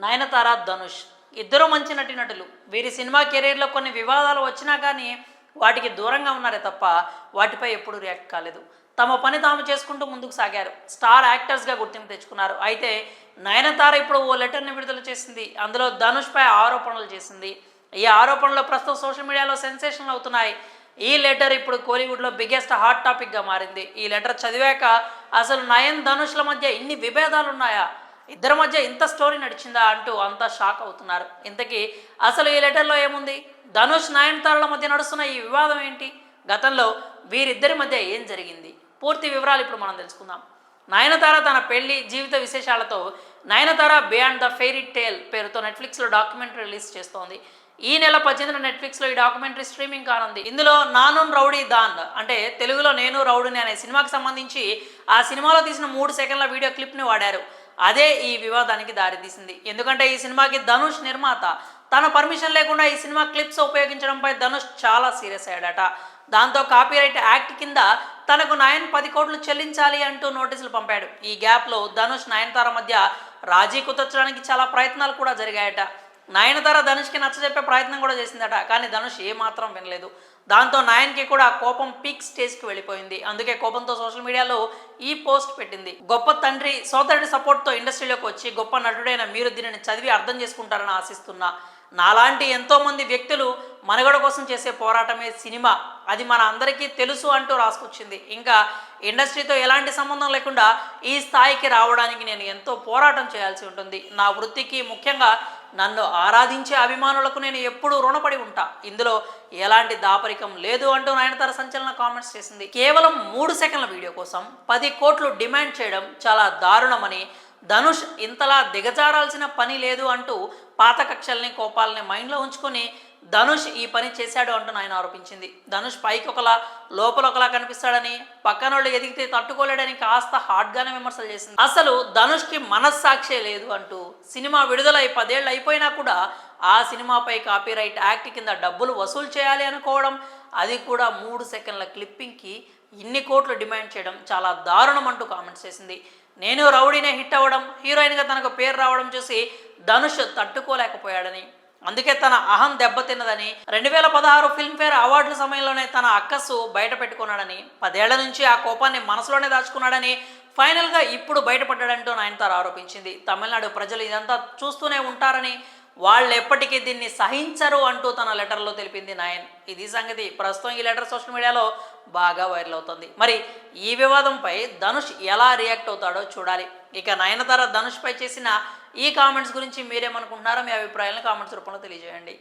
నయనతార, ధనుష్ ఇద్దరు మంచి నటీనటులు. వీరి సినిమా కెరీర్లో కొన్ని వివాదాలు వచ్చినా కానీ వాటికి దూరంగా ఉన్నారే తప్ప వాటిపై ఎప్పుడూ రియాక్ట్ కాలేదు. తమ పని తాము చేసుకుంటూ ముందుకు సాగారు. స్టార్ యాక్టర్స్గా గుర్తింపు తెచ్చుకున్నారు. అయితే నయనతార ఇప్పుడు ఓ లెటర్ని విడుదల చేసింది. అందులో ధనుష్పై ఆరోపణలు చేసింది. ఈ ఆరోపణలు ప్రస్తుతం సోషల్ మీడియాలో సెన్సేషన్లు అవుతున్నాయి. ఈ లెటర్ ఇప్పుడు కోలీవుడ్లో బిగ్గెస్ట్ హాట్ టాపిక్గా మారింది. ఈ లెటర్ చదివాక అసలు నయన్, ధనుష్ల మధ్య ఇన్ని విభేదాలు ఉన్నాయా, ఇద్దరి మధ్య ఇంత స్టోరీ నడిచిందా అంటూ అంతా షాక్ అవుతున్నారు. ఇంతకీ అసలు ఈ లెటర్లో ఏముంది? ధనుష్, నయనతారల మధ్య నడుస్తున్న ఈ వివాదం ఏంటి? గతంలో వీరిద్దరి మధ్య ఏం జరిగింది? పూర్తి వివరాలు ఇప్పుడు మనం తెలుసుకుందాం. నయనతార తన పెళ్లి జీవిత విశేషాలతో Nayanthara beyond the fairy tale పేరుతో నెట్ఫ్లిక్స్లో డాక్యుమెంటరీ రిలీజ్ చేస్తోంది. ఈ నెల 18న నెట్ఫ్లిక్స్లో ఈ డాక్యుమెంటరీ స్ట్రీమింగ్ కానుంది. ఇందులో నానున్ రౌడీ దాన్ అంటే తెలుగులో నేను రౌడీని అనే సినిమాకి సంబంధించి ఆ సినిమాలో తీసిన 3 సెకండ్ల వీడియో క్లిప్ని వాడారు. అదే ఈ వివాదానికి దారితీసింది. ఎందుకంటే ఈ సినిమాకి ధనుష్ నిర్మాత. తన పర్మిషన్ లేకుండా ఈ సినిమా క్లిప్స్ ఉపయోగించడంపై ధనుష్ చాలా సీరియస్ అయ్యాడట. దాంతో కాపీరైట్ యాక్ట్ కింద తనకు నయన్ 10 కోట్లు చెల్లించాలి అంటూ నోటీసులు పంపాడు. ఈ గ్యాప్లో ధనుష్, నయనతార మధ్య రాజీ కుదర్చడానికి చాలా ప్రయత్నాలు కూడా జరిగాయట. నయనతార ధనుష్కి నచ్చజెప్పే ప్రయత్నం కూడా చేసిందట. కానీ ధనుష్ ఏమాత్రం వినలేదు. దాంతో నయన్కి కూడా కోపం పీక్ స్టేజ్కి వెళ్ళిపోయింది. అందుకే కోపంతో సోషల్ మీడియాలో ఈ పోస్ట్ పెట్టింది. గొప్ప తండ్రి సోదరుడి సపోర్ట్తో ఇండస్ట్రీలోకి వచ్చి గొప్ప నటుడైన మీరు దీనిని చదివి అర్థం చేసుకుంటారని ఆశిస్తున్నా. నాలాంటి ఎంతోమంది వ్యక్తులు మనుగడ కోసం చేసే పోరాటమే సినిమా, అది మన అందరికీ తెలుసు అంటూ రాసుకొచ్చింది. ఇంకా ఇండస్ట్రీతో ఎలాంటి సంబంధం లేకుండా ఈ స్థాయికి రావడానికి నేను ఎంతో పోరాటం చేయాల్సి ఉంటుంది. నా వృత్తికి, ముఖ్యంగా నన్ను ఆరాధించే అభిమానులకు నేను ఎప్పుడూ రుణపడి ఉంటా. ఇందులో ఎలాంటి దాపరికం లేదు అంటూ నయనతార సంచలన కామెంట్స్ చేసింది. కేవలం 3 సెకండ్ల వీడియో కోసం 10 కోట్లు డిమాండ్ చేయడం చాలా దారుణమని, ధనుష్ ఇంతలా దిగజారాల్సిన పని లేదు అంటూ పాత కక్షల్ని, కోపాలని మైండ్లో ఉంచుకొని ధనుష్ ఈ పని చేశాడు అంటూ ఆయన ఆరోపించింది. ధనుష్ పైకి ఒకలా లోపల ఒకలా కనిపిస్తాడని, పక్కనోళ్ళు ఎదిగితే తట్టుకోలేడని కాస్త హార్డ్గానే విమర్శలు చేసింది. అసలు ధనుష్కి మనస్సాక్షే లేదు అంటూ సినిమా విడుదలై 10 ఏళ్ళు అయిపోయినా కూడా ఆ సినిమాపై కాపీరైట్ యాక్ట్ కింద డబ్బులు వసూలు చేయాలి అనుకోవడం, అది కూడా 3 సెకండ్ల క్లిప్పింగ్కి ఇన్ని కోట్లు డిమాండ్ చేయడం చాలా దారుణం అంటూ కామెంట్స్ చేసింది. నేను రౌడీనే హిట్ అవ్వడం, హీరోయిన్గా తనకు పేరు రావడం చూసి ధనుష్ తట్టుకోలేకపోయాడని, అందుకే తన అహం దెబ్బతిన్నదని, 2016 ఫిల్మ్ఫేర్ అవార్డుల సమయంలోనే తన అక్కసు బయట పెట్టుకున్నాడని, 10 ఏళ్ల నుంచి ఆ కోపాన్ని మనసులోనే దాచుకున్నాడని, ఫైనల్గా ఇప్పుడు బయటపడ్డాడంటూ నయనతార ఆరోపించింది. తమిళనాడు ప్రజలు ఇదంతా చూస్తూనే ఉంటారని, వాళ్ళు ఎప్పటికీ దీన్ని సహించరు అంటూ తన లెటర్లో తెలిపింది నయన్. ఇది సంగతి. ప్రస్తుతం ఈ లెటర్ సోషల్ మీడియాలో బాగా వైరల్ అవుతుంది. మరి ఈ వివాదంపై ధనుష్ ఎలా రియాక్ట్ అవుతాడో చూడాలి. ఇక నయనతార ధనుష్పై చేసిన ఈ కామెంట్స్ గురించి మీరేమనుకుంటున్నారో మీ అభిప్రాయాలను కామెంట్స్ రూపంలో తెలియజేయండి.